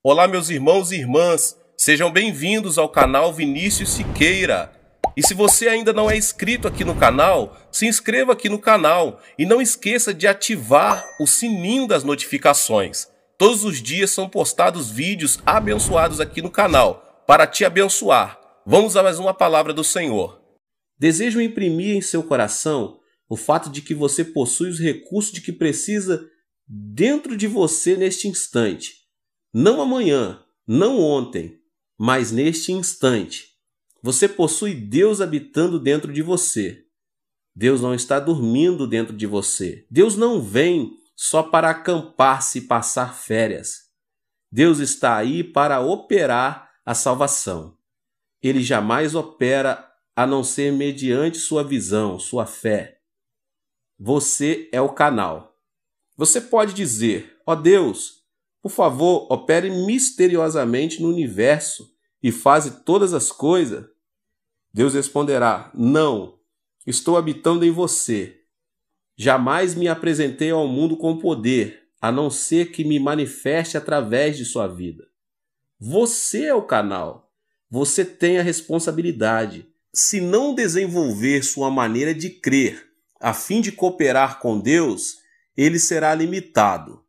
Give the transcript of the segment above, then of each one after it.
Olá, meus irmãos e irmãs, sejam bem-vindos ao canal Vinícius Siqueira. E se você ainda não é inscrito aqui no canal, se inscreva aqui no canal e não esqueça de ativar o sininho das notificações. Todos os dias são postados vídeos abençoados aqui no canal para te abençoar. Vamos a mais uma palavra do Senhor. Desejo imprimir em seu coração o fato de que você possui os recursos de que precisa dentro de você neste instante. Não amanhã, não ontem, mas neste instante. Você possui Deus habitando dentro de você. Deus não está dormindo dentro de você. Deus não vem só para acampar-se e passar férias. Deus está aí para operar a salvação. Ele jamais opera a não ser mediante sua visão, sua fé. Você é o canal. Você pode dizer: ó Deus, por favor, opere misteriosamente no universo e faze todas as coisas. Deus responderá: não, estou habitando em você. Jamais me apresentei ao mundo com poder, a não ser que me manifeste através de sua vida. Você é o canal. Você tem a responsabilidade. Se não desenvolver sua maneira de crer, a fim de cooperar com Deus, ele será limitado.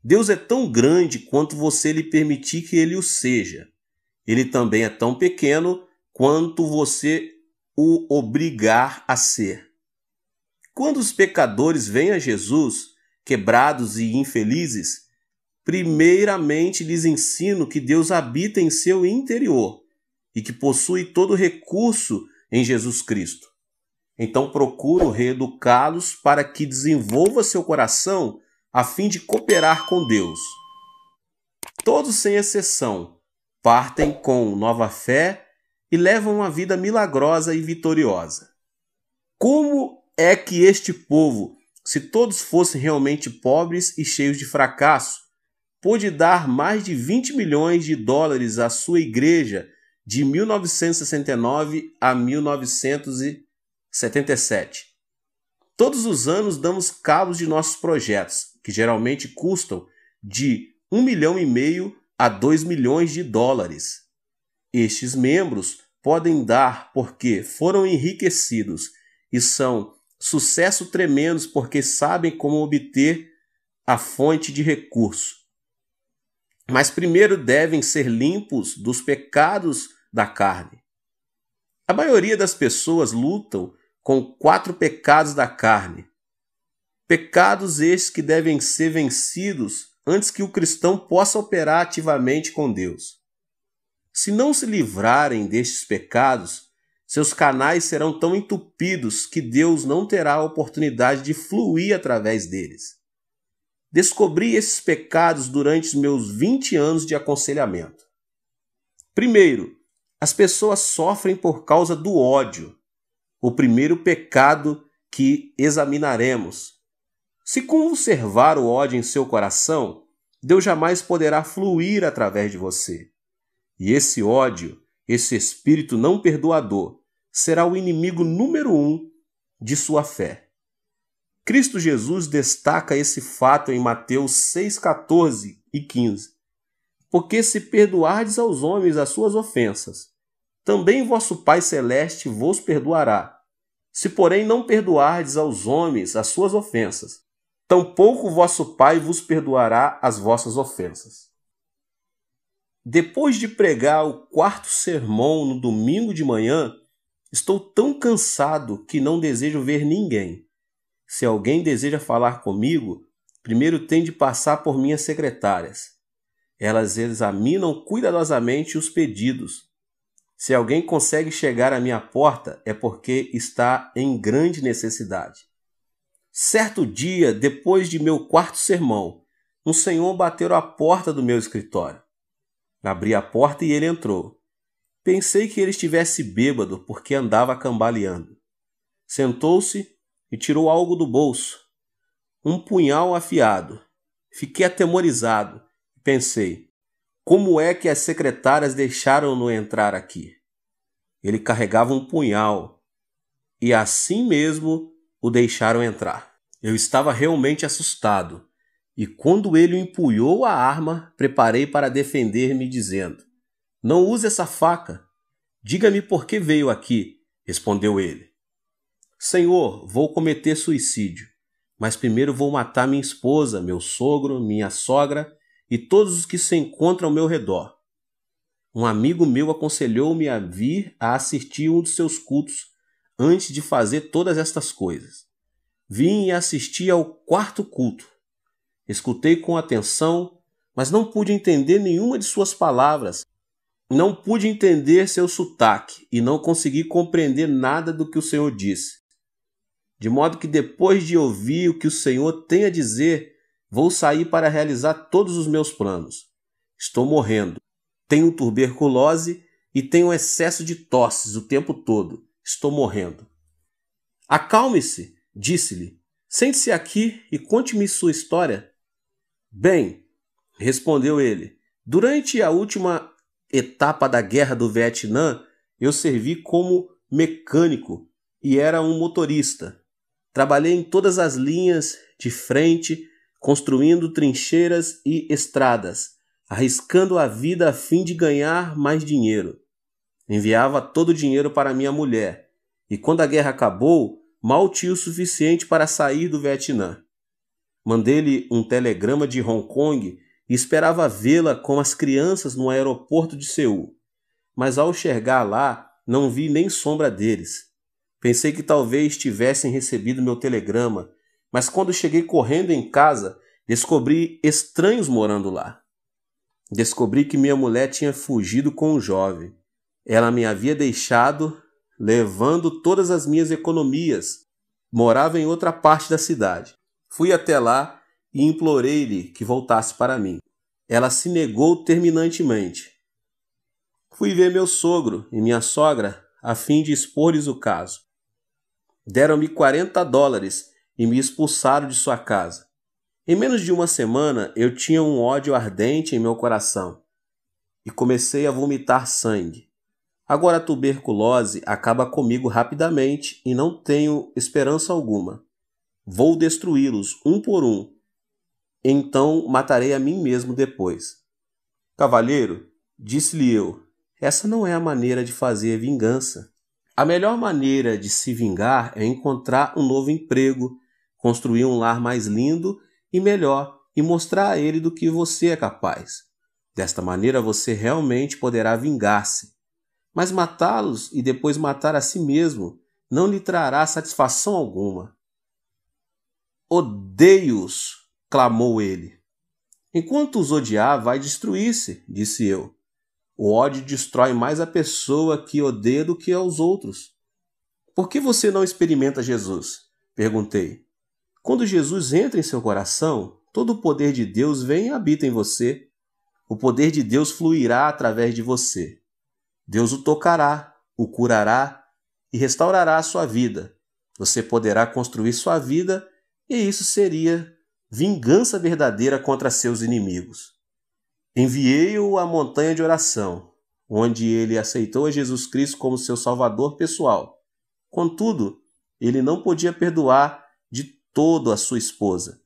Deus é tão grande quanto você lhe permitir que ele o seja. Ele também é tão pequeno quanto você o obrigar a ser. Quando os pecadores vêm a Jesus, quebrados e infelizes, primeiramente lhes ensino que Deus habita em seu interior e que possui todo recurso em Jesus Cristo. Então procuro reeducá-los para que desenvolva seu coração a fim de cooperar com Deus. Todos, sem exceção, partem com nova fé e levam uma vida milagrosa e vitoriosa. Como é que este povo, se todos fossem realmente pobres e cheios de fracasso, pôde dar mais de 20 milhões de dólares à sua igreja de 1969 a 1977? Todos os anos damos cabos de nossos projetos, que geralmente custam de 1,5 milhão a 2 milhões de dólares. Estes membros podem dar porque foram enriquecidos e são sucesso tremendos porque sabem como obter a fonte de recurso. Mas primeiro devem ser limpos dos pecados da carne. A maioria das pessoas lutam com 4 pecados da carne. Pecados estes que devem ser vencidos antes que o cristão possa operar ativamente com Deus. Se não se livrarem destes pecados, seus canais serão tão entupidos que Deus não terá a oportunidade de fluir através deles. Descobri esses pecados durante os meus 20 anos de aconselhamento. Primeiro, as pessoas sofrem por causa do ódio. O primeiro pecado que examinaremos. Se conservar o ódio em seu coração, Deus jamais poderá fluir através de você. E esse ódio, esse espírito não perdoador, será o inimigo número 1 de sua fé. Cristo Jesus destaca esse fato em Mateus 6, 14 e 15. Porque se perdoardes aos homens as suas ofensas, também vosso Pai Celeste vos perdoará. Se, porém, não perdoardes aos homens as suas ofensas, tampouco vosso Pai vos perdoará as vossas ofensas. Depois de pregar o 4º sermão no domingo de manhã, estou tão cansado que não desejo ver ninguém. Se alguém deseja falar comigo, primeiro tem de passar por minhas secretárias. Elas examinam cuidadosamente os pedidos. Se alguém consegue chegar à minha porta, é porque está em grande necessidade. Certo dia, depois de meu 4º sermão, um senhor bateu à porta do meu escritório. Abri a porta e ele entrou. Pensei que ele estivesse bêbado porque andava cambaleando. Sentou-se e tirou algo do bolso. Um punhal afiado. Fiquei atemorizado. Pensei: como é que as secretárias deixaram-no entrar aqui? Ele carregava um punhal e assim mesmo o deixaram entrar. Eu estava realmente assustado. E quando ele empunhou a arma, preparei para defender-me, dizendo: Não use essa faca. Diga-me por que veio aqui, respondeu ele. Senhor, vou cometer suicídio, mas primeiro vou matar minha esposa, meu sogro, minha sogra e todos os que se encontram ao meu redor. Um amigo meu aconselhou-me a vir a assistir um dos seus cultos antes de fazer todas estas coisas. Vim e assisti ao 4º culto. Escutei com atenção, mas não pude entender nenhuma de suas palavras. Não pude entender seu sotaque e não consegui compreender nada do que o Senhor disse. De modo que depois de ouvir o que o Senhor tem a dizer, vou sair para realizar todos os meus planos. Estou morrendo. Tenho tuberculose e tenho excesso de tosses o tempo todo. Estou morrendo. Acalme-se, disse-lhe. Sente-se aqui e conte-me sua história. Bem, respondeu ele, durante a última etapa da Guerra do Vietnã, eu servi como mecânico e era um motorista. Trabalhei em todas as linhas de frente, construindo trincheiras e estradas, arriscando a vida a fim de ganhar mais dinheiro. Enviava todo o dinheiro para minha mulher, e quando a guerra acabou, mal tinha o suficiente para sair do Vietnã. Mandei-lhe um telegrama de Hong Kong e esperava vê-la com as crianças no aeroporto de Seul. Mas ao chegar lá, não vi nem sombra deles. Pensei que talvez tivessem recebido meu telegrama, mas quando cheguei correndo em casa, descobri estranhos morando lá. Descobri que minha mulher tinha fugido com um jovem. Ela me havia deixado, levando todas as minhas economias. Morava em outra parte da cidade. Fui até lá e implorei-lhe que voltasse para mim. Ela se negou terminantemente. Fui ver meu sogro e minha sogra a fim de expor-lhes o caso. Deram-me $40 e me expulsaram de sua casa. Em menos de uma semana eu tinha um ódio ardente em meu coração e comecei a vomitar sangue. Agora a tuberculose acaba comigo rapidamente e não tenho esperança alguma. Vou destruí-los um por um. Então matarei a mim mesmo depois. Cavalheiro, disse-lhe eu, essa não é a maneira de fazer vingança. A melhor maneira de se vingar é encontrar um novo emprego, construir um lar mais lindo e melhor e mostrar a ele do que você é capaz. Desta maneira você realmente poderá vingar-se. Mas matá-los e depois matar a si mesmo não lhe trará satisfação alguma. Odeio-os, clamou ele. Enquanto os odiar, vai destruir-se, disse eu. O ódio destrói mais a pessoa que odeia do que aos outros. Por que você não experimenta Jesus? Perguntei. Quando Jesus entra em seu coração, todo o poder de Deus vem e habita em você. O poder de Deus fluirá através de você. Deus o tocará, o curará e restaurará a sua vida. Você poderá construir sua vida e isso seria vingança verdadeira contra seus inimigos. Enviei-o à montanha de oração, onde ele aceitou a Jesus Cristo como seu salvador pessoal. Contudo, ele não podia perdoar de todo a sua esposa.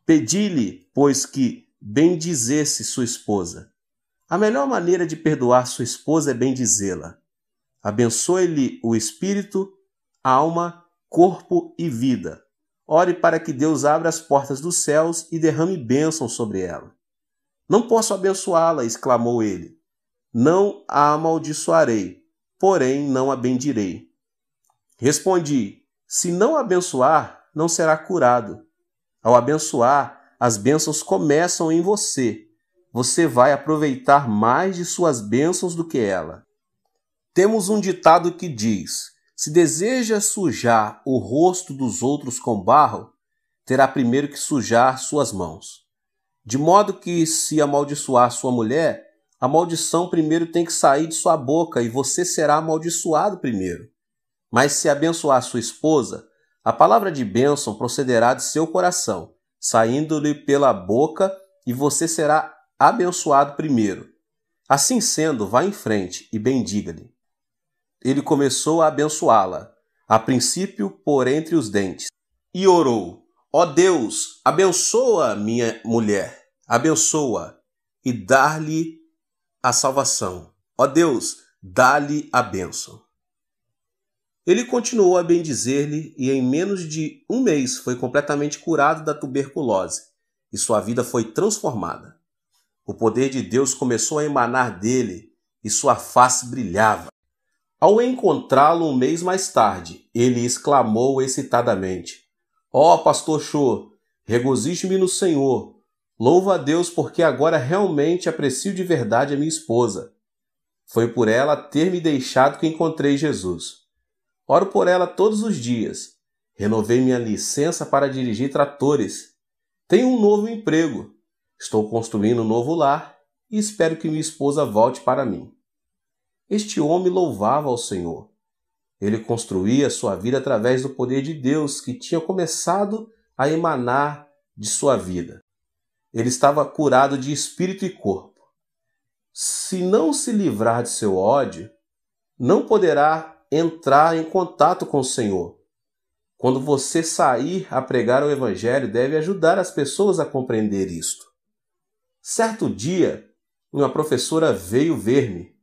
Pedi-lhe, pois, que bendizesse sua esposa. A melhor maneira de perdoar sua esposa é bendizê-la. Abençoe-lhe o espírito, alma, corpo e vida. Ore para que Deus abra as portas dos céus e derrame bênção sobre ela. Não posso abençoá-la, exclamou ele. Não a amaldiçoarei, porém não a bendirei. Respondi, se não a abençoar, não será curado. Ao abençoar, as bênçãos começam em você. Você vai aproveitar mais de suas bênçãos do que ela. Temos um ditado que diz, se deseja sujar o rosto dos outros com barro, terá primeiro que sujar suas mãos. De modo que, se amaldiçoar sua mulher, a maldição primeiro tem que sair de sua boca e você será amaldiçoado primeiro. Mas se abençoar sua esposa, a palavra de bênção procederá de seu coração, saindo-lhe pela boca e você será abençoado primeiro. Assim sendo, vá em frente e bendiga-lhe. Ele começou a abençoá-la, a princípio por entre os dentes, e orou. Ó Deus, abençoa minha mulher, abençoa e dá-lhe a salvação. Ó Deus, dá-lhe a bênção. Ele continuou a bendizer-lhe e em menos de um mês foi completamente curado da tuberculose e sua vida foi transformada. O poder de Deus começou a emanar dele e sua face brilhava. Ao encontrá-lo um mês mais tarde, ele exclamou excitadamente: Ó, pastor Cho, regozije-me no Senhor. Louvo a Deus porque agora realmente aprecio de verdade a minha esposa. Foi por ela ter me deixado que encontrei Jesus. Oro por ela todos os dias. Renovei minha licença para dirigir tratores. Tenho um novo emprego. Estou construindo um novo lar e espero que minha esposa volte para mim. Este homem louvava ao Senhor. Ele construía sua vida através do poder de Deus que tinha começado a emanar de sua vida. Ele estava curado de espírito e corpo. Se não se livrar de seu ódio, não poderá entrar em contato com o Senhor. Quando você sair a pregar o Evangelho, deve ajudar as pessoas a compreender isto. Certo dia, uma professora veio ver-me.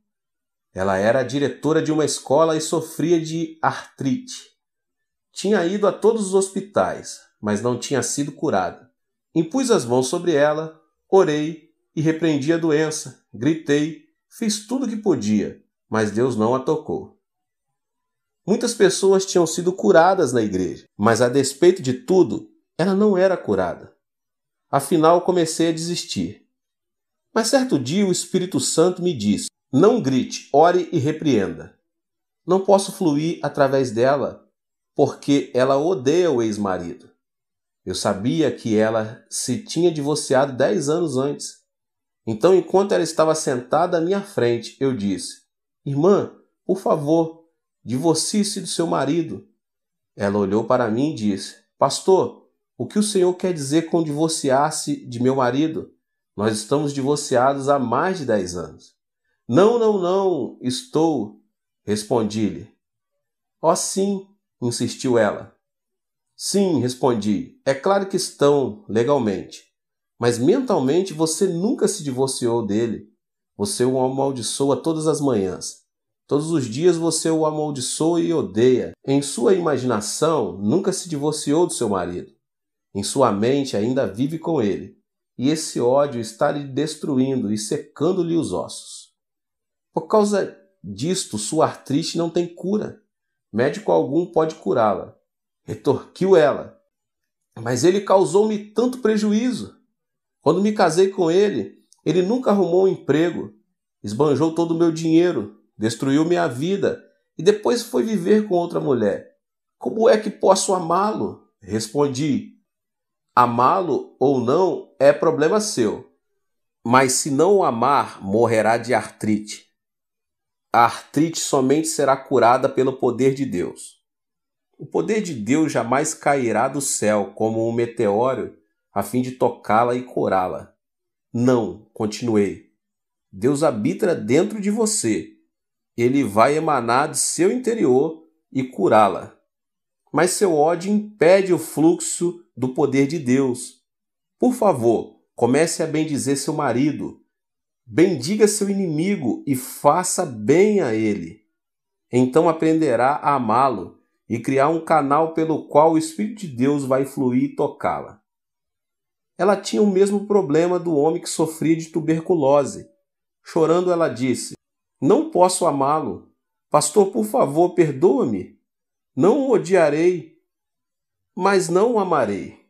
Ela era diretora de uma escola e sofria de artrite. Tinha ido a todos os hospitais, mas não tinha sido curada. Impus as mãos sobre ela, orei e repreendi a doença. Gritei, fiz tudo o que podia, mas Deus não a tocou. Muitas pessoas tinham sido curadas na igreja, mas a despeito de tudo, ela não era curada. Afinal, comecei a desistir. Mas certo dia o Espírito Santo me disse: não grite, ore e repreenda. Não posso fluir através dela, porque ela odeia o ex-marido. Eu sabia que ela se tinha divorciado 10 anos antes. Então, enquanto ela estava sentada à minha frente, eu disse: irmã, por favor, divorcie-se do seu marido. Ela olhou para mim e disse: pastor, o que o senhor quer dizer com divorciar-se de meu marido? Nós estamos divorciados há mais de 10 anos. Não, estou, respondi-lhe. Oh, sim, insistiu ela. Sim, respondi, é claro que estão, legalmente. Mas mentalmente você nunca se divorciou dele. Você o amaldiçoa todas as manhãs. Todos os dias você o amaldiçoa e odeia. Em sua imaginação, nunca se divorciou do seu marido. Em sua mente ainda vive com ele. E esse ódio está lhe destruindo e secando-lhe os ossos. Por causa disto, sua artrite não tem cura. Médico algum pode curá-la. Retorquiu ela. Mas ele causou-me tanto prejuízo. Quando me casei com ele, ele nunca arrumou um emprego. Esbanjou todo o meu dinheiro. Destruiu minha vida. E depois foi viver com outra mulher. Como é que posso amá-lo? Respondi. Amá-lo ou não é problema seu. Mas se não o amar, morrerá de artrite. A artrite somente será curada pelo poder de Deus. O poder de Deus jamais cairá do céu como um meteoro a fim de tocá-la e curá-la. Não, continuei. Deus habita dentro de você. Ele vai emanar de seu interior e curá-la. Mas seu ódio impede o fluxo do poder de Deus. Por favor, comece a bendizer seu marido. Bendiga seu inimigo e faça bem a ele. Então aprenderá a amá-lo e criar um canal pelo qual o Espírito de Deus vai fluir e tocá-la. Ela tinha o mesmo problema do homem que sofria de tuberculose. Chorando, ela disse: não posso amá-lo. Pastor, por favor, perdoa-me. Não o odiarei, mas não o amarei.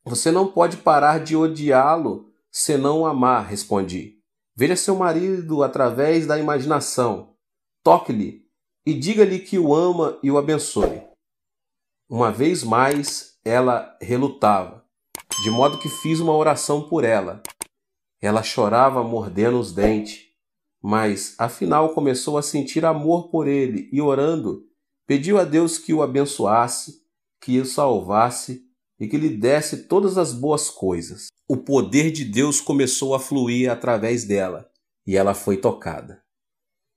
Você não pode parar de odiá-lo senão o amar, respondi. Veja seu marido através da imaginação. Toque-lhe e diga-lhe que o ama e o abençoe. Uma vez mais, ela relutava, de modo que fiz uma oração por ela. Ela chorava mordendo os dentes, mas afinal começou a sentir amor por ele e, orando, pediu a Deus que o abençoasse, que o salvasse e que lhe desse todas as boas coisas. O poder de Deus começou a fluir através dela e ela foi tocada.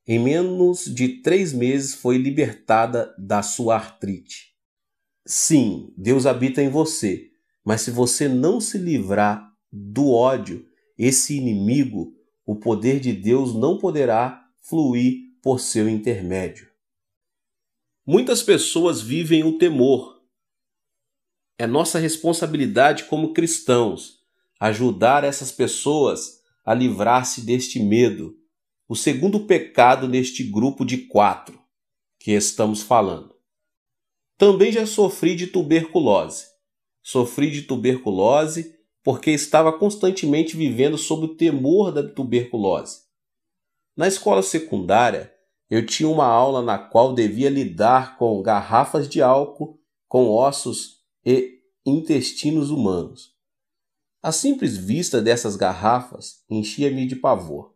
Em menos de 3 meses foi libertada da sua artrite. Sim, Deus habita em você, Mas se você não se livrar do ódio, esse inimigo, o poder de Deus não poderá fluir por seu intermédio. Muitas pessoas vivem o temor. É nossa responsabilidade como cristãos ajudar essas pessoas a livrar-se deste medo, o segundo pecado neste grupo de 4 que estamos falando. Também já sofri de tuberculose. Sofri de tuberculose porque estava constantemente vivendo sob o temor da tuberculose. Na escola secundária, eu tinha uma aula na qual devia lidar com garrafas de álcool, com ossos e intestinos humanos. A simples vista dessas garrafas enchia-me de pavor.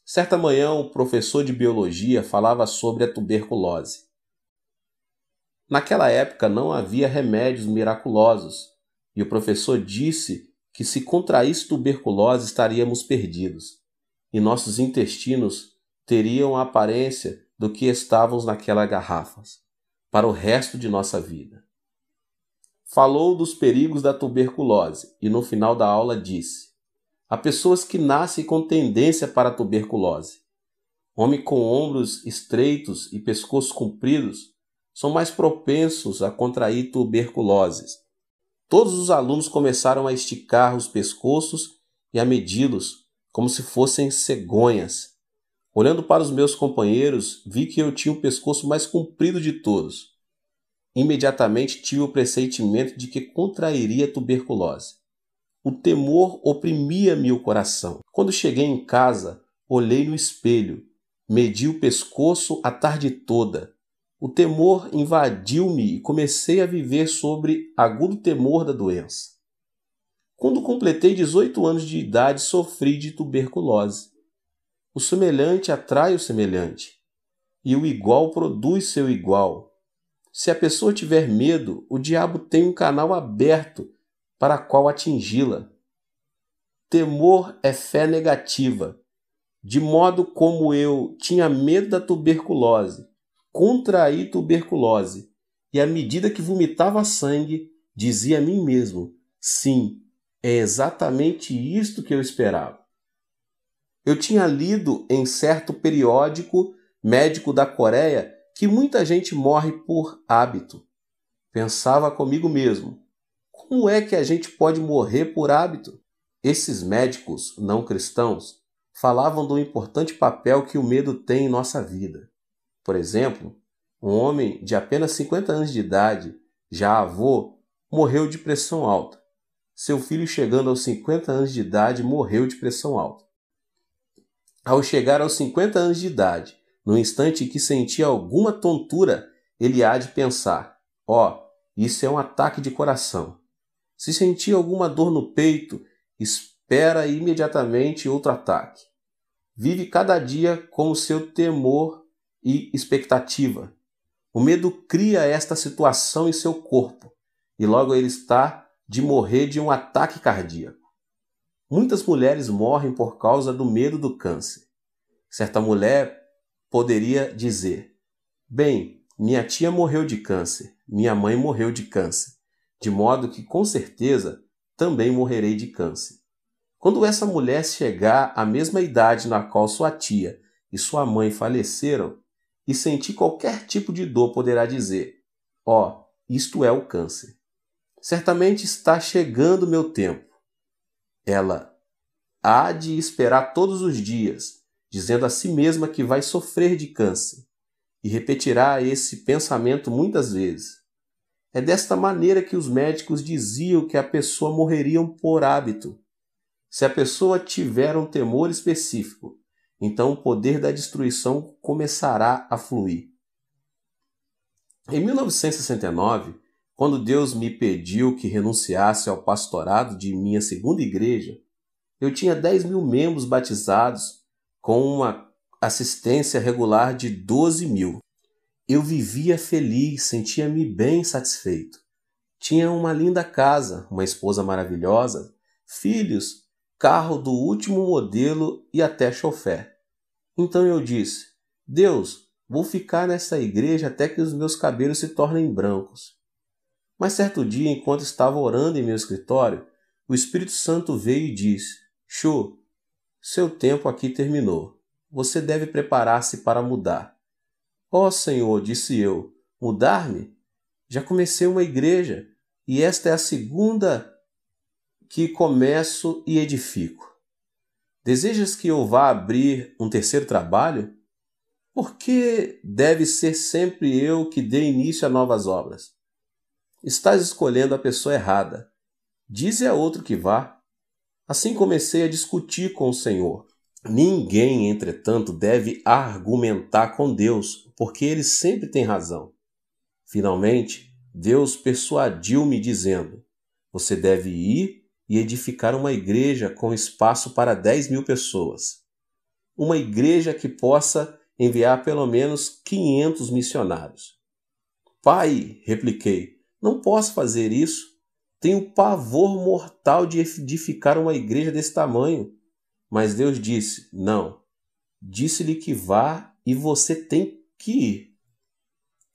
Certa manhã, o professor de biologia falava sobre a tuberculose. Naquela época não havia remédios miraculosos, e o professor disse que se contraísse tuberculose estaríamos perdidos, e nossos intestinos teriam a aparência do que estavam naquelas garrafas, para o resto de nossa vida. Falou dos perigos da tuberculose e no final da aula disse: há pessoas que nascem com tendência para a tuberculose. Homens com ombros estreitos e pescoços compridos são mais propensos a contrair tuberculose. Todos os alunos começaram a esticar os pescoços e a medi-los como se fossem cegonhas. Olhando para os meus companheiros, vi que eu tinha o pescoço mais comprido de todos. Imediatamente tive o pressentimento de que contrairia tuberculose. O temor oprimia-me o coração. Quando cheguei em casa, olhei no espelho, medi o pescoço a tarde toda. O temor invadiu-me e comecei a viver sobre agudo temor da doença. Quando completei 18 anos de idade, sofri de tuberculose. O semelhante atrai o semelhante, e o igual produz seu igual. Se a pessoa tiver medo, o diabo tem um canal aberto para qual atingi-la. Temor é fé negativa. De modo como eu tinha medo da tuberculose, contraí tuberculose, e à medida que vomitava sangue, dizia a mim mesmo: sim, é exatamente isto que eu esperava. Eu tinha lido em certo periódico médico da Coreia que muita gente morre por hábito. Pensava comigo mesmo: como é que a gente pode morrer por hábito? Esses médicos não cristãos falavam do importante papel que o medo tem em nossa vida. Por exemplo, um homem de apenas 50 anos de idade, já avô, morreu de pressão alta. Seu filho, chegando aos 50 anos de idade, morreu de pressão alta. Ao chegar aos 50 anos de idade, no instante em que sentia alguma tontura, ele há de pensar: isso é um ataque de coração. Se sentir alguma dor no peito, espera imediatamente outro ataque. Vive cada dia com o seu temor e expectativa. O medo cria esta situação em seu corpo, e logo ele está de morrer de um ataque cardíaco. Muitas mulheres morrem por causa do medo do câncer. Certa mulher poderia dizer: bem, minha tia morreu de câncer, minha mãe morreu de câncer, de modo que com certeza também morrerei de câncer. Quando essa mulher chegar à mesma idade na qual sua tia e sua mãe faleceram e sentir qualquer tipo de dor, poderá dizer: isto é o câncer. Certamente está chegando meu tempo. Ela há de esperar todos os dias, dizendo a si mesma que vai sofrer de câncer, e repetirá esse pensamento muitas vezes. É desta maneira que os médicos diziam que a pessoa morreria por hábito. Se a pessoa tiver um temor específico, então o poder da destruição começará a fluir. Em 1969, quando Deus me pediu que renunciasse ao pastorado de minha segunda igreja, eu tinha 10.000 membros batizados com uma assistência regular de 12.000. Eu vivia feliz, sentia-me bem satisfeito. Tinha uma linda casa, uma esposa maravilhosa, filhos, carro do último modelo e até chofer. Então eu disse: Deus, vou ficar nessa igreja até que os meus cabelos se tornem brancos. Mas certo dia, enquanto estava orando em meu escritório, o Espírito Santo veio e disse: Cho, seu tempo aqui terminou. Você deve preparar-se para mudar. Ó Senhor, disse eu, mudar-me? Já comecei uma igreja e esta é a segunda que começo e edifico. Desejas que eu vá abrir um terceiro trabalho? Por que deve ser sempre eu que dê início a novas obras? Estás escolhendo a pessoa errada. Dize a outro que vá. Assim comecei a discutir com o Senhor. Ninguém, entretanto, deve argumentar com Deus, porque ele sempre tem razão. Finalmente, Deus persuadiu-me dizendo: você deve ir e edificar uma igreja com espaço para 10.000 pessoas. Uma igreja que possa enviar pelo menos 500 missionários. Pai, repliquei, não posso fazer isso. Tenho pavor mortal de edificar uma igreja desse tamanho. Mas Deus disse, não. Disse-lhe que vá e você tem que ir.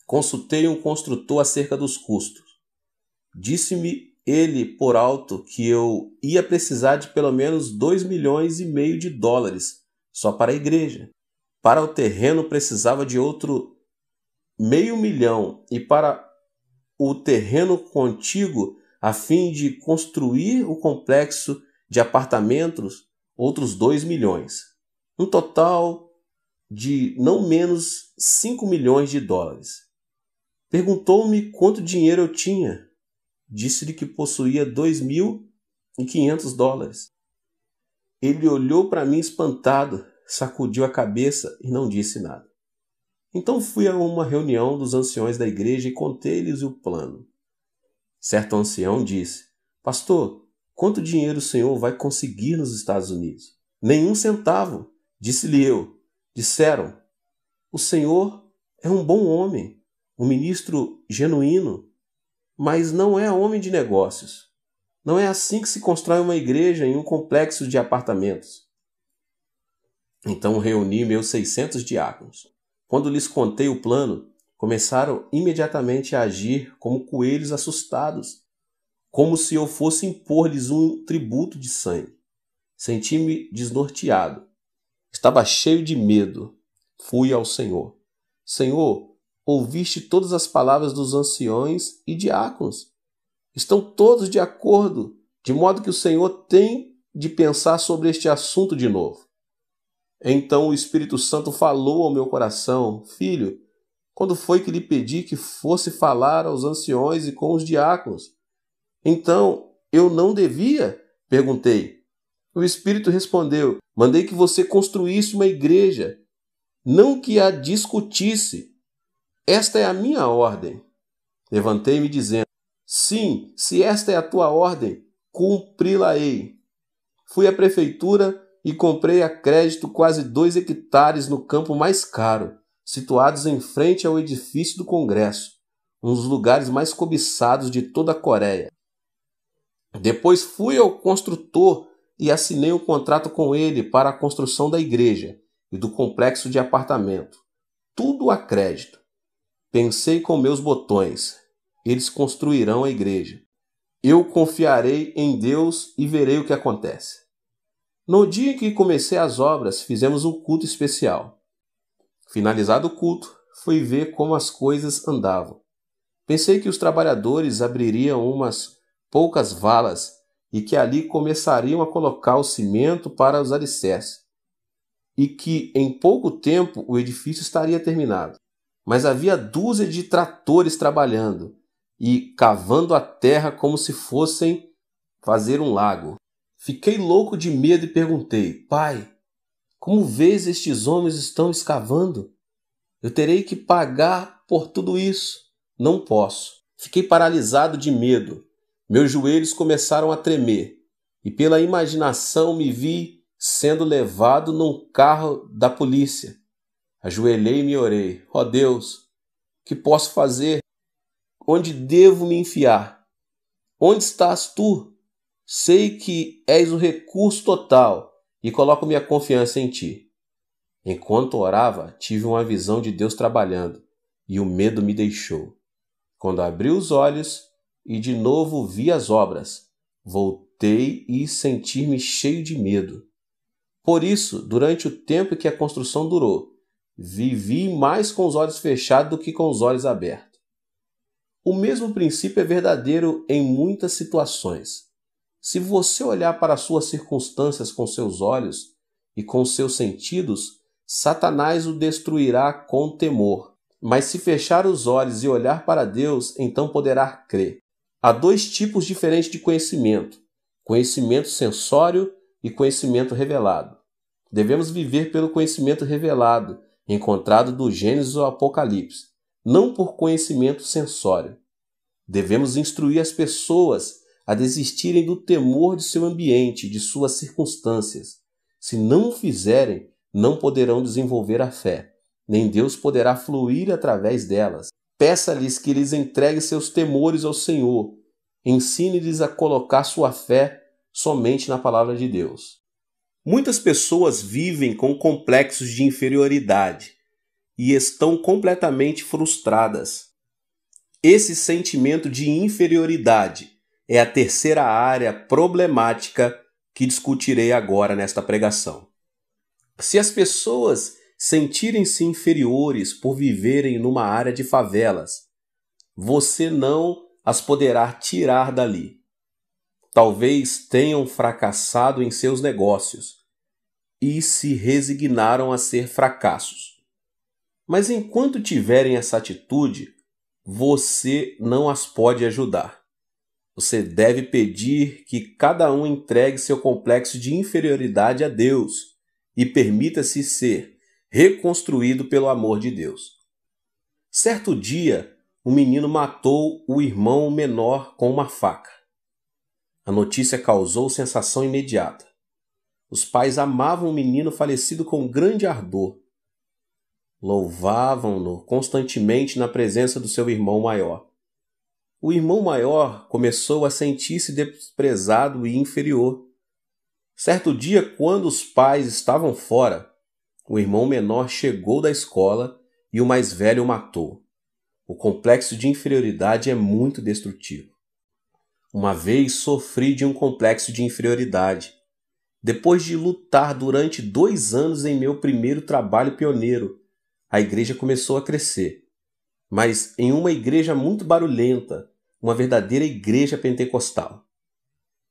Consultei um construtor acerca dos custos. Disse-me ele por alto que eu ia precisar de pelo menos 2,5 milhões de dólares só para a igreja. Para o terreno precisava de outro 500 mil e para o terreno contíguo, a fim de construir o complexo de apartamentos, outros 2 milhões. Um total de não menos 5 milhões de dólares. Perguntou-me quanto dinheiro eu tinha. Disse-lhe que possuía 2.500 dólares. Ele olhou para mim espantado, sacudiu a cabeça e não disse nada. Então fui a uma reunião dos anciões da igreja e contei-lhes o plano. Certo ancião disse, pastor, quanto dinheiro o senhor vai conseguir nos Estados Unidos? Nenhum centavo, disse-lhe eu. Disseram, o senhor é um bom homem, um ministro genuíno, mas não é homem de negócios. Não é assim que se constrói uma igreja em um complexo de apartamentos. Então reuni meus 600 diáconos. Quando lhes contei o plano, começaram imediatamente a agir como coelhos assustados, como se eu fosse impor-lhes um tributo de sangue. Senti-me desnorteado. Estava cheio de medo. Fui ao Senhor. Senhor, ouviste todas as palavras dos anciões e diáconos. Estão todos de acordo, de modo que o Senhor tem de pensar sobre este assunto de novo. Então o Espírito Santo falou ao meu coração, filho, quando foi que lhe pedi que fosse falar aos anciões e com os diáconos? Então, eu não devia? Perguntei. O Espírito respondeu, mandei que você construísse uma igreja, não que a discutisse. Esta é a minha ordem. Levantei-me dizendo, sim, se esta é a tua ordem, cumpri-la-ei. Fui à prefeitura e comprei a crédito quase 2 hectares no campo mais caro, situados em frente ao edifício do Congresso, um dos lugares mais cobiçados de toda a Coreia. Depois fui ao construtor e assinei um contrato com ele para a construção da igreja e do complexo de apartamento. Tudo a crédito. Pensei com meus botões, eles construirão a igreja. Eu confiarei em Deus e verei o que acontece. No dia em que comecei as obras, fizemos um culto especial. Finalizado o culto, fui ver como as coisas andavam. Pensei que os trabalhadores abririam umas poucas valas e que ali começariam a colocar o cimento para os alicerces, e que em pouco tempo o edifício estaria terminado. Mas havia dúzia de tratores trabalhando e cavando a terra como se fossem fazer um lago. Fiquei louco de medo e perguntei, pai, como vês estes homens estão escavando? Eu terei que pagar por tudo isso. Não posso. Fiquei paralisado de medo. Meus joelhos começaram a tremer e pela imaginação me vi sendo levado num carro da polícia. Ajoelhei-me e orei. Ó Deus, que posso fazer? Onde devo me enfiar? Onde estás tu? Sei que és o recurso total e coloco minha confiança em ti. Enquanto orava, tive uma visão de Deus trabalhando e o medo me deixou. Quando abri os olhos, e de novo vi as obras. Voltei e senti-me cheio de medo. Por isso, durante o tempo que a construção durou, vivi mais com os olhos fechados do que com os olhos abertos. O mesmo princípio é verdadeiro em muitas situações. Se você olhar para as suas circunstâncias com seus olhos e com seus sentidos, Satanás o destruirá com temor. Mas se fechar os olhos e olhar para Deus, então poderá crer. Há dois tipos diferentes de conhecimento: conhecimento sensório e conhecimento revelado. Devemos viver pelo conhecimento revelado, encontrado do Gênesis ao Apocalipse, não por conhecimento sensório. Devemos instruir as pessoas a desistirem do temor de seu ambiente, de suas circunstâncias. Se não o fizerem, não poderão desenvolver a fé, nem Deus poderá fluir através delas. Peça-lhes que lhes entregue seus temores ao Senhor. Ensine-lhes a colocar sua fé somente na palavra de Deus. Muitas pessoas vivem com complexos de inferioridade e estão completamente frustradas. Esse sentimento de inferioridade é a terceira área problemática que discutirei agora nesta pregação. Se as pessoas sentirem-se inferiores por viverem numa área de favelas, você não as poderá tirar dali. Talvez tenham fracassado em seus negócios e se resignaram a ser fracassos. Mas enquanto tiverem essa atitude, você não as pode ajudar. Você deve pedir que cada um entregue seu complexo de inferioridade a Deus e permita-se ser reconstruído pelo amor de Deus. Certo dia, um menino matou o irmão menor com uma faca. A notícia causou sensação imediata. Os pais amavam o menino falecido com grande ardor. Louvavam-no constantemente na presença do seu irmão maior. O irmão maior começou a sentir-se desprezado e inferior. Certo dia, quando os pais estavam fora, o irmão menor chegou da escola e o mais velho o matou. O complexo de inferioridade é muito destrutivo. Uma vez sofri de um complexo de inferioridade. Depois de lutar durante 2 anos em meu primeiro trabalho pioneiro, a igreja começou a crescer. Mas em uma igreja muito barulhenta, uma verdadeira igreja pentecostal.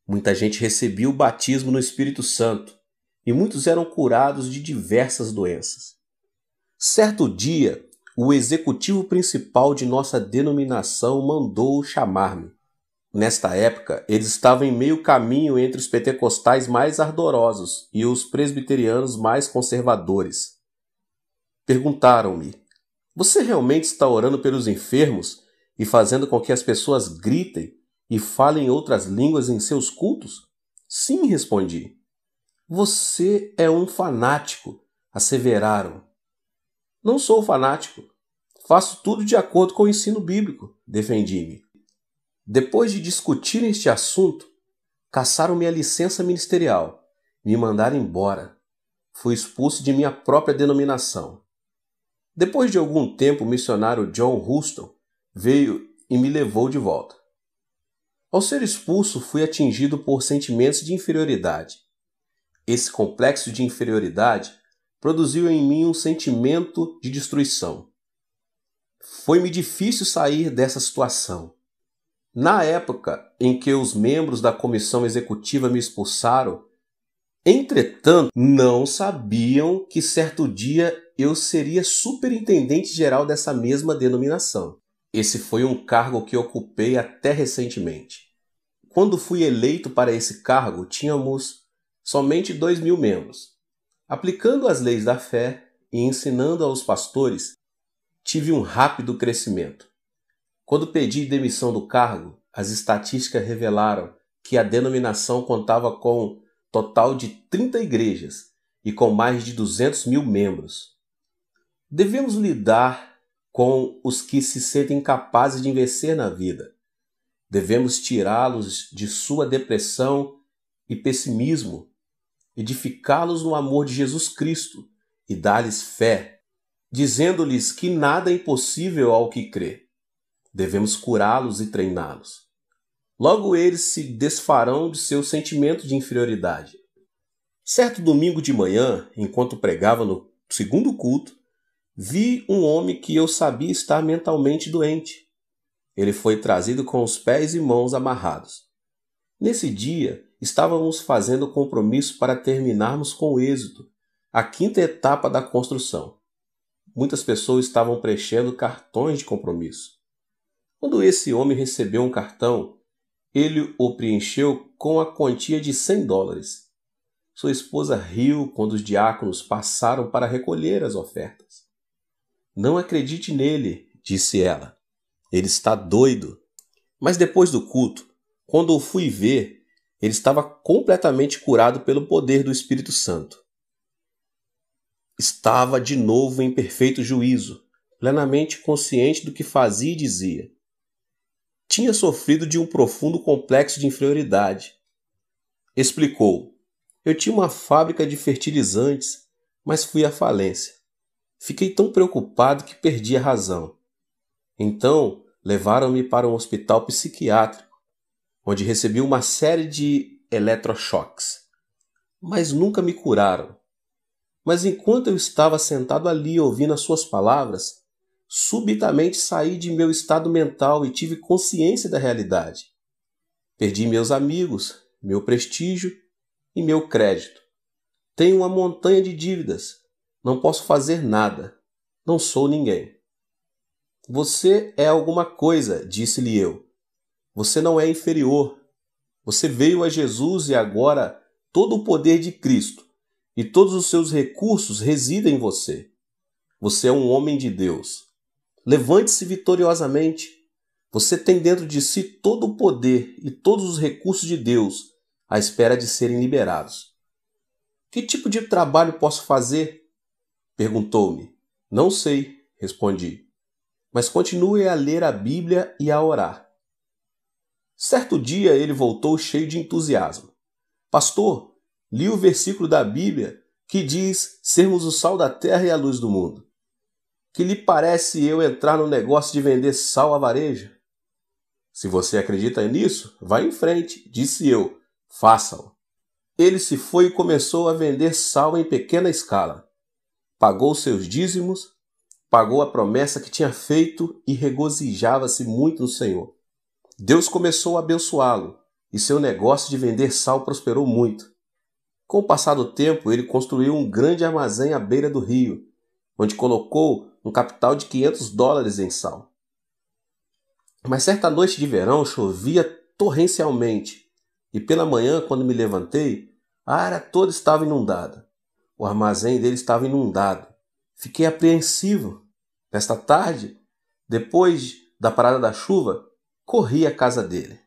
Muita gente recebia o batismo no Espírito Santo e muitos eram curados de diversas doenças. Certo dia, o executivo principal de nossa denominação mandou chamar-me. Nesta época, eles estavam em meio caminho entre os pentecostais mais ardorosos e os presbiterianos mais conservadores. Perguntaram-me: "Você realmente está orando pelos enfermos e fazendo com que as pessoas gritem e falem outras línguas em seus cultos?" "Sim", respondi. "Você é um fanático", asseveraram. "Não sou fanático. Faço tudo de acordo com o ensino bíblico", defendi-me. Depois de discutir este assunto, caçaram-me a licença ministerial, me mandaram embora. Fui expulso de minha própria denominação. Depois de algum tempo, o missionário John Huston veio e me levou de volta. Ao ser expulso, fui atingido por sentimentos de inferioridade. Esse complexo de inferioridade produziu em mim um sentimento de destruição. Foi-me difícil sair dessa situação. Na época em que os membros da comissão executiva me expulsaram, entretanto, não sabiam que certo dia eu seria superintendente-geral dessa mesma denominação. Esse foi um cargo que ocupei até recentemente. Quando fui eleito para esse cargo, tínhamos somente 2.000 membros. Aplicando as leis da fé e ensinando aos pastores, tive um rápido crescimento. Quando pedi demissão do cargo, as estatísticas revelaram que a denominação contava com total de 30 igrejas e com mais de 200.000 membros. Devemos lidar com os que se sentem capazes de vencer na vida. Devemos tirá-los de sua depressão e pessimismo, edificá-los no amor de Jesus Cristo e dar-lhes fé, dizendo-lhes que nada é impossível ao que crê. Devemos curá-los e treiná-los. Logo eles se desfarão de seu sentimento de inferioridade. Certo domingo de manhã, enquanto pregava no segundo culto, vi um homem que eu sabia estar mentalmente doente. Ele foi trazido com os pés e mãos amarrados. Nesse dia, estávamos fazendo compromisso para terminarmos com êxito a quinta etapa da construção. Muitas pessoas estavam preenchendo cartões de compromisso. Quando esse homem recebeu um cartão, ele o preencheu com a quantia de $100. Sua esposa riu quando os diáconos passaram para recolher as ofertas. Não acredite nele, disse ela. Ele está doido. Mas depois do culto, quando o fui ver, ele estava completamente curado pelo poder do Espírito Santo. Estava de novo em perfeito juízo, plenamente consciente do que fazia e dizia. Tinha sofrido de um profundo complexo de inferioridade. Explicou. Eu tinha uma fábrica de fertilizantes, mas fui à falência. Fiquei tão preocupado que perdi a razão. Então, levaram-me para um hospital psiquiátrico, onde recebi uma série de eletrochoques. Mas nunca me curaram. Mas enquanto eu estava sentado ali ouvindo as suas palavras, subitamente saí de meu estado mental e tive consciência da realidade. Perdi meus amigos, meu prestígio e meu crédito. Tenho uma montanha de dívidas. Não posso fazer nada. Não sou ninguém. Você é alguma coisa, disse-lhe eu. Você não é inferior. Você veio a Jesus e agora todo o poder de Cristo e todos os seus recursos residem em você. Você é um homem de Deus. Levante-se vitoriosamente. Você tem dentro de si todo o poder e todos os recursos de Deus à espera de serem liberados. Que tipo de trabalho posso fazer? Perguntou-me. Não sei, respondi. Mas continue a ler a Bíblia e a orar. Certo dia ele voltou cheio de entusiasmo. Pastor, li o versículo da Bíblia que diz sermos o sal da terra e a luz do mundo. Que lhe parece eu entrar no negócio de vender sal a varejo? Se você acredita nisso, vá em frente, disse eu. Faça-o. Ele se foi e começou a vender sal em pequena escala. Pagou seus dízimos, pagou a promessa que tinha feito e regozijava-se muito no Senhor. Deus começou a abençoá-lo e seu negócio de vender sal prosperou muito. Com o passar do tempo, ele construiu um grande armazém à beira do rio, onde colocou um capital de $500 em sal. Mas certa noite de verão chovia torrencialmente e pela manhã, quando me levantei, a área toda estava inundada. O armazém dele estava inundado. Fiquei apreensivo. Nesta tarde, depois da parada da chuva, corri à casa dele.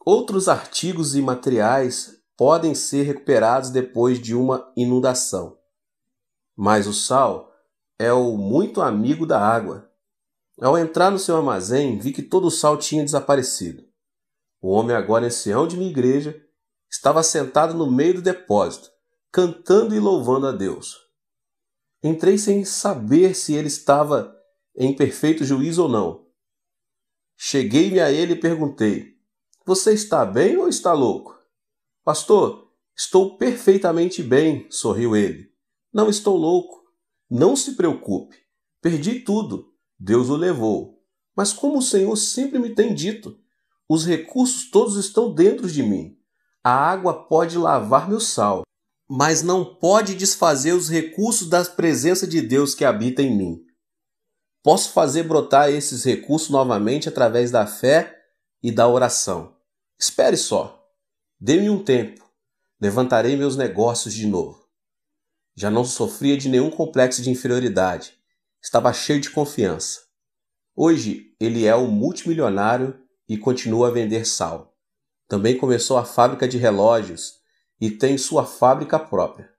Outros artigos e materiais podem ser recuperados depois de uma inundação. Mas o sal é o muito amigo da água. Ao entrar no seu armazém, vi que todo o sal tinha desaparecido. O homem, agora ancião de minha igreja, estava sentado no meio do depósito, cantando e louvando a Deus. Entrei sem saber se ele estava em perfeito juízo ou não. Cheguei-me a ele e perguntei, você está bem ou está louco? Pastor, estou perfeitamente bem, sorriu ele. Não estou louco. Não se preocupe. Perdi tudo. Deus o levou. Mas como o Senhor sempre me tem dito, os recursos todos estão dentro de mim. A água pode lavar meu sal, mas não pode desfazer os recursos da presença de Deus que habita em mim. Posso fazer brotar esses recursos novamente através da fé e da oração. Espere só. Dê-me um tempo. Levantarei meus negócios de novo. Já não sofria de nenhum complexo de inferioridade. Estava cheio de confiança. Hoje ele é um multimilionário e continua a vender sal. Também começou a fábrica de relógios e tem sua fábrica própria.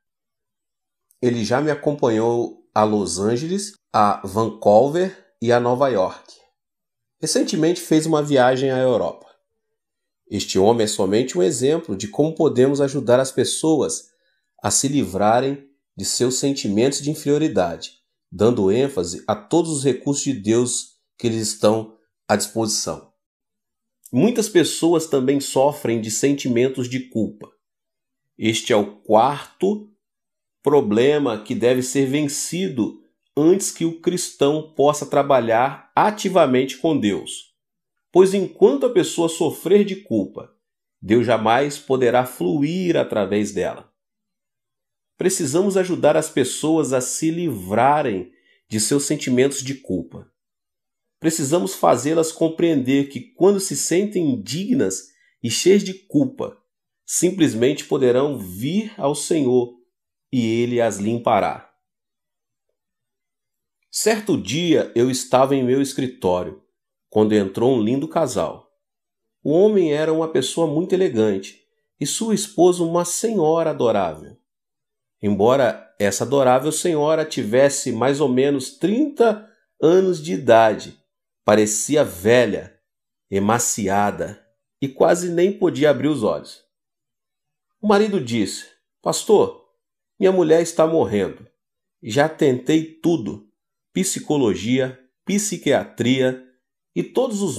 Ele já me acompanhou a Los Angeles, a Vancouver e a Nova York. Recentemente fez uma viagem à Europa. Este homem é somente um exemplo de como podemos ajudar as pessoas a se livrarem de seus sentimentos de inferioridade, dando ênfase a todos os recursos de Deus que lhes estão à disposição. Muitas pessoas também sofrem de sentimentos de culpa. Este é o quarto problema que deve ser vencido antes que o cristão possa trabalhar ativamente com Deus. Pois enquanto a pessoa sofrer de culpa, Deus jamais poderá fluir através dela. Precisamos ajudar as pessoas a se livrarem de seus sentimentos de culpa. Precisamos fazê-las compreender que quando se sentem indignas e cheias de culpa, simplesmente poderão vir ao Senhor e Ele as limpará. Certo dia eu estava em meu escritório, quando entrou um lindo casal. O homem era uma pessoa muito elegante e sua esposa uma senhora adorável. Embora essa adorável senhora tivesse mais ou menos 30 anos de idade, parecia velha, emaciada e quase nem podia abrir os olhos. O marido disse: "Pastor, minha mulher está morrendo. Já tentei tudo, psicologia, psiquiatria e todos os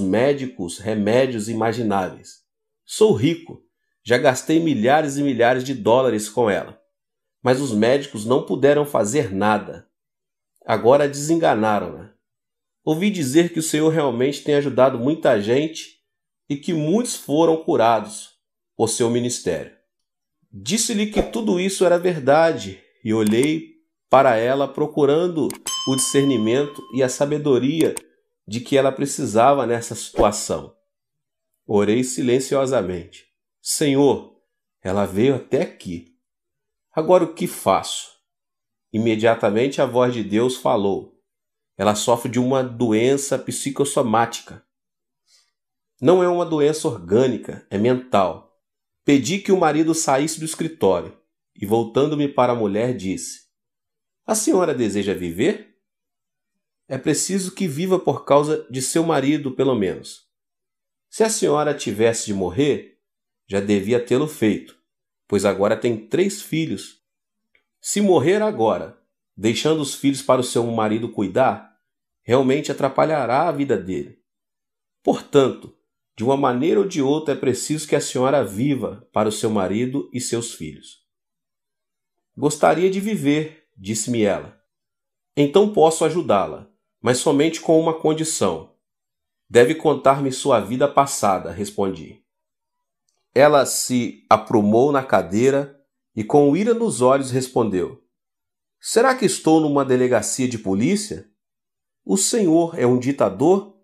remédios imagináveis. Sou rico, já gastei milhares e milhares de dólares com ela. Mas os médicos não puderam fazer nada. Agora desenganaram-na. Ouvi dizer que o Senhor realmente tem ajudado muita gente e que muitos foram curados por seu ministério." Disse-lhe que tudo isso era verdade e olhei para ela procurando o discernimento e a sabedoria de que ela precisava nessa situação. Orei silenciosamente. "Senhor, ela veio até aqui. Agora o que faço?" Imediatamente a voz de Deus falou: "Ela sofre de uma doença psicossomática. Não é uma doença orgânica, é mental." Pedi que o marido saísse do escritório e, voltando-me para a mulher, disse: "A senhora deseja viver? É preciso que viva por causa de seu marido, pelo menos. Se a senhora tivesse de morrer, já devia tê-lo feito, pois agora tem 3 filhos. Se morrer agora, deixando os filhos para o seu marido cuidar, realmente atrapalhará a vida dele. Portanto, de uma maneira ou de outra é preciso que a senhora viva para o seu marido e seus filhos." "Gostaria de viver", disse-me ela. "Então posso ajudá-la, mas somente com uma condição. Deve contar-me sua vida passada", respondi. Ela se aprumou na cadeira e com ira nos olhos respondeu: "Será que estou numa delegacia de polícia? O senhor é um ditador?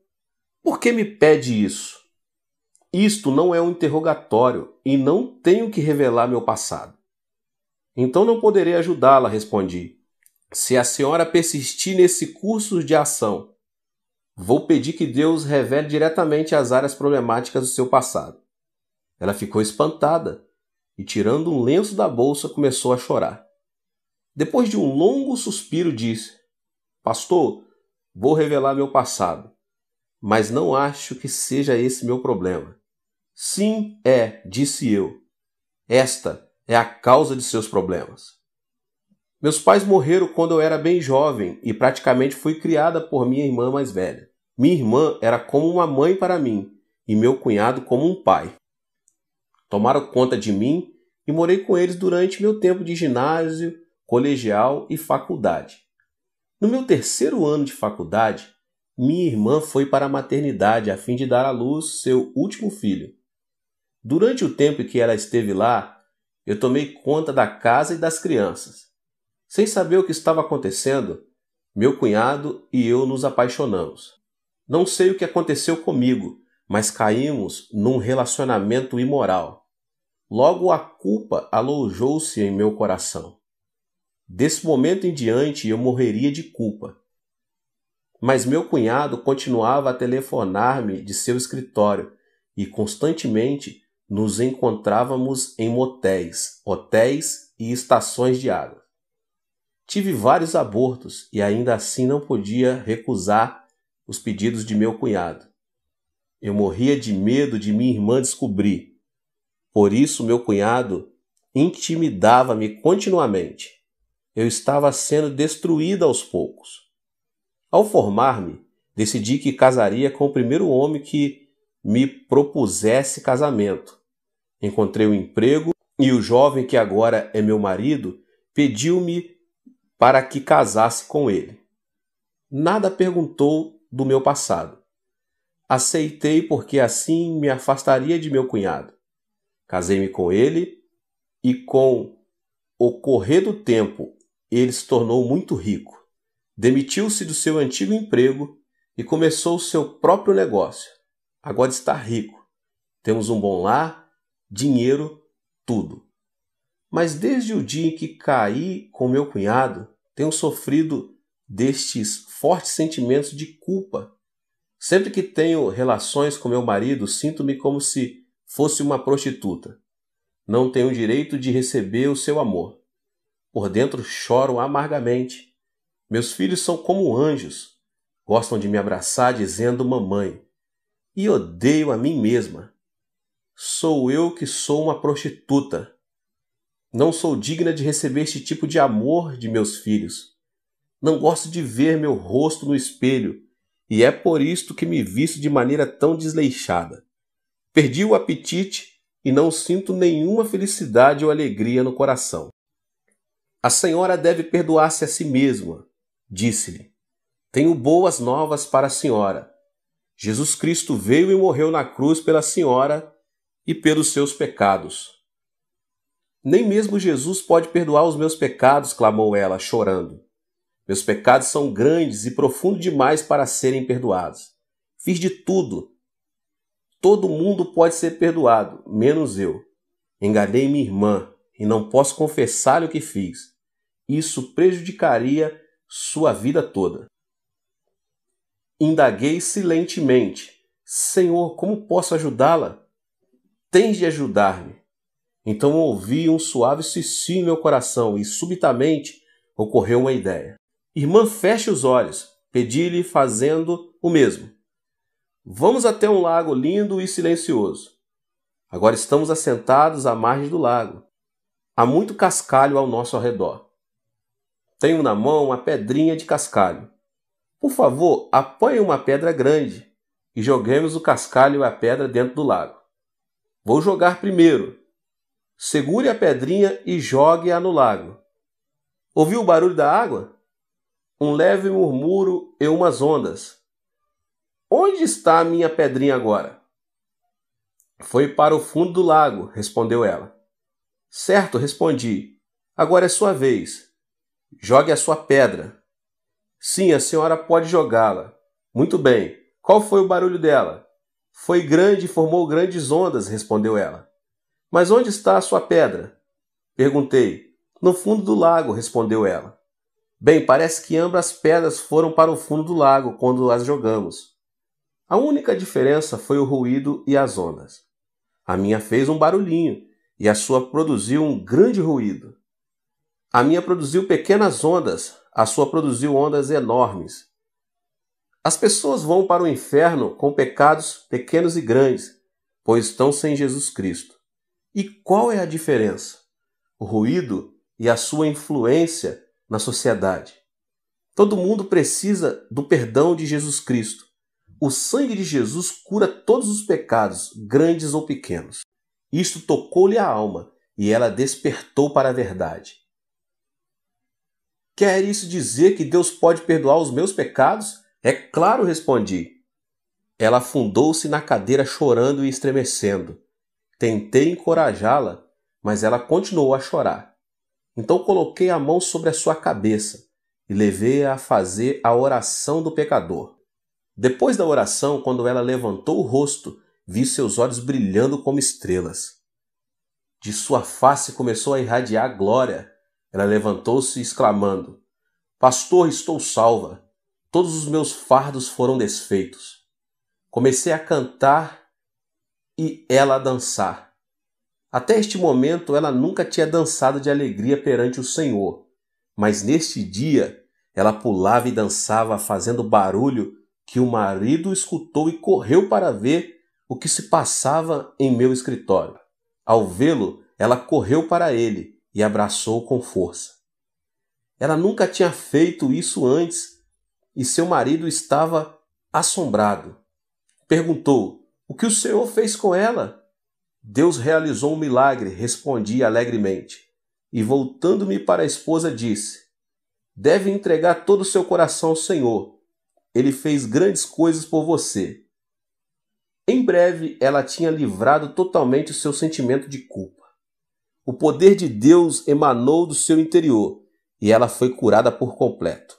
Por que me pede isso? Isto não é um interrogatório e não tenho que revelar meu passado." "Então não poderei ajudá-la", respondi. "Se a senhora persistir nesse curso de ação, vou pedir que Deus revele diretamente as áreas problemáticas do seu passado." Ela ficou espantada e, tirando um lenço da bolsa, começou a chorar. Depois de um longo suspiro, disse: "Pastor, vou revelar meu passado, mas não acho que seja esse meu problema." "Sim, disse eu. Esta é a causa de seus problemas. Meus pais morreram quando eu era bem jovem e praticamente fui criada por minha irmã mais velha. Minha irmã era como uma mãe para mim e meu cunhado como um pai. Tomaram conta de mim e morei com eles durante meu tempo de ginásio, colegial e faculdade. No meu 3º ano de faculdade, minha irmã foi para a maternidade a fim de dar à luz seu último filho. Durante o tempo em que ela esteve lá, eu tomei conta da casa e das crianças. Sem saber o que estava acontecendo, meu cunhado e eu nos apaixonamos. Não sei o que aconteceu comigo, mas caímos num relacionamento imoral. Logo a culpa alojou-se em meu coração. Desse momento em diante eu morreria de culpa. Mas meu cunhado continuava a telefonar-me de seu escritório e constantemente nos encontrávamos em motéis, hotéis e estações de água. Tive vários abortos e ainda assim não podia recusar os pedidos de meu cunhado. Eu morria de medo de minha irmã descobrir. Por isso meu cunhado intimidava-me continuamente. Eu estava sendo destruída aos poucos. Ao formar-me, decidi que casaria com o primeiro homem que me propusesse casamento. Encontrei um emprego e o jovem que agora é meu marido pediu-me para que casasse com ele. Nada perguntou do meu passado. Aceitei porque assim me afastaria de meu cunhado. Casei-me com ele e com o correr do tempo ele se tornou muito rico. Demitiu-se do seu antigo emprego e começou o seu próprio negócio. Agora está rico. Temos um bom lar, dinheiro, tudo. Mas desde o dia em que caí com meu cunhado, tenho sofrido destes fortes sentimentos de culpa. Sempre que tenho relações com meu marido, sinto-me como se fosse uma prostituta. Não tenho o direito de receber o seu amor. Por dentro choro amargamente. Meus filhos são como anjos. Gostam de me abraçar dizendo mamãe. E odeio a mim mesma. Sou eu que sou uma prostituta. Não sou digna de receber este tipo de amor de meus filhos. Não gosto de ver meu rosto no espelho, e é por isto que me visto de maneira tão desleixada. Perdi o apetite e não sinto nenhuma felicidade ou alegria no coração. A senhora deve perdoar-se a si mesma, disse-lhe. Tenho boas novas para a senhora. Jesus Cristo veio e morreu na cruz pela senhora e pelos seus pecados. Nem mesmo Jesus pode perdoar os meus pecados, clamou ela, chorando. Meus pecados são grandes e profundos demais para serem perdoados. Fiz de tudo. Todo mundo pode ser perdoado, menos eu. Enganei minha irmã e não posso confessar-lhe o que fiz. Isso prejudicaria sua vida toda. Indaguei silentemente. Senhor, como posso ajudá-la? Tens de ajudar-me. Então ouvi um suave cicio em meu coração e subitamente ocorreu uma ideia. Irmã, feche os olhos. Pedi-lhe fazendo o mesmo. Vamos até um lago lindo e silencioso. Agora estamos assentados à margem do lago. Há muito cascalho ao nosso redor. Tenho na mão uma pedrinha de cascalho. Por favor, apanhe uma pedra grande e joguemos o cascalho e a pedra dentro do lago. Vou jogar primeiro. Segure a pedrinha e jogue-a no lago. Ouviu o barulho da água? Um leve murmúrio e umas ondas. Onde está a minha pedrinha agora? Foi para o fundo do lago, respondeu ela. Certo, respondi. Agora é sua vez. Jogue a sua pedra. Sim, a senhora pode jogá-la. Muito bem. Qual foi o barulho dela? Foi grande e formou grandes ondas, respondeu ela. Mas onde está a sua pedra? Perguntei. No fundo do lago, respondeu ela. Bem, parece que ambas as pedras foram para o fundo do lago quando as jogamos. A única diferença foi o ruído e as ondas. A minha fez um barulhinho e a sua produziu um grande ruído. A minha produziu pequenas ondas, a sua produziu ondas enormes. As pessoas vão para o inferno com pecados pequenos e grandes, pois estão sem Jesus Cristo. E qual é a diferença? O ruído e a sua influência na sociedade. Todo mundo precisa do perdão de Jesus Cristo. O sangue de Jesus cura todos os pecados, grandes ou pequenos. Isto tocou-lhe a alma e ela despertou para a verdade. Quer isso dizer que Deus pode perdoar os meus pecados? É claro, respondi. Ela afundou-se na cadeira chorando e estremecendo. Tentei encorajá-la, mas ela continuou a chorar. Então coloquei a mão sobre a sua cabeça e levei-a a fazer a oração do pecador. Depois da oração, quando ela levantou o rosto, vi seus olhos brilhando como estrelas. De sua face começou a irradiar glória. Ela levantou-se exclamando, Pastor, estou salva. Todos os meus fardos foram desfeitos. Comecei a cantar e ela a dançar. Até este momento ela nunca tinha dançado de alegria perante o Senhor, mas neste dia ela pulava e dançava fazendo barulho que o marido escutou e correu para ver o que se passava em meu escritório. Ao vê-lo, ela correu para ele e abraçou com força. Ela nunca tinha feito isso antes e seu marido estava assombrado. Perguntou, O que o Senhor fez com ela? Deus realizou um milagre, respondi alegremente. E voltando-me para a esposa, disse: deve entregar todo o seu coração ao Senhor. Ele fez grandes coisas por você. Em breve, ela tinha livrado totalmente o seu sentimento de culpa. O poder de Deus emanou do seu interior e ela foi curada por completo.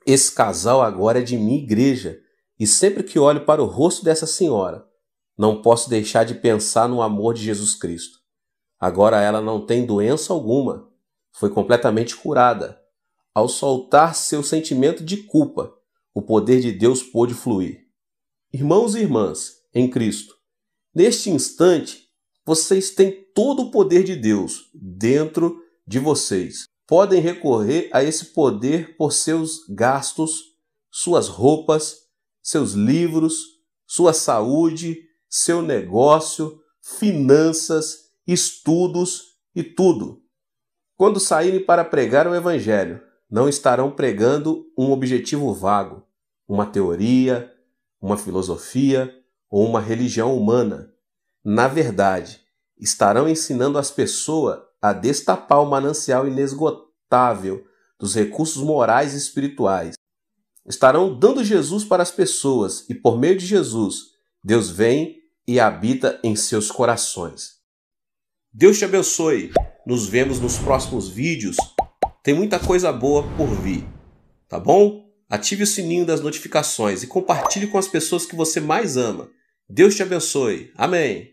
Esse casal agora é de minha igreja e sempre que olho para o rosto dessa senhora, não posso deixar de pensar no amor de Jesus Cristo. Agora ela não tem doença alguma, foi completamente curada. Ao soltar seu sentimento de culpa, o poder de Deus pôde fluir. Irmãos e irmãs, em Cristo, neste instante, vocês têm todo o poder de Deus dentro de vocês. Podem recorrer a esse poder por seus gastos, suas roupas, seus livros, sua saúde, seu negócio, finanças, estudos e tudo. Quando saírem para pregar o Evangelho, não estarão pregando um objetivo vago, uma teoria, uma filosofia ou uma religião humana. Na verdade, estarão ensinando as pessoas a destapar o manancial inesgotável dos recursos morais e espirituais. Estarão dando Jesus para as pessoas e, por meio de Jesus, Deus vem e habita em seus corações. Deus te abençoe. Nos vemos nos próximos vídeos. Tem muita coisa boa por vir, tá bom? Ative o sininho das notificações e compartilhe com as pessoas que você mais ama. Deus te abençoe. Amém.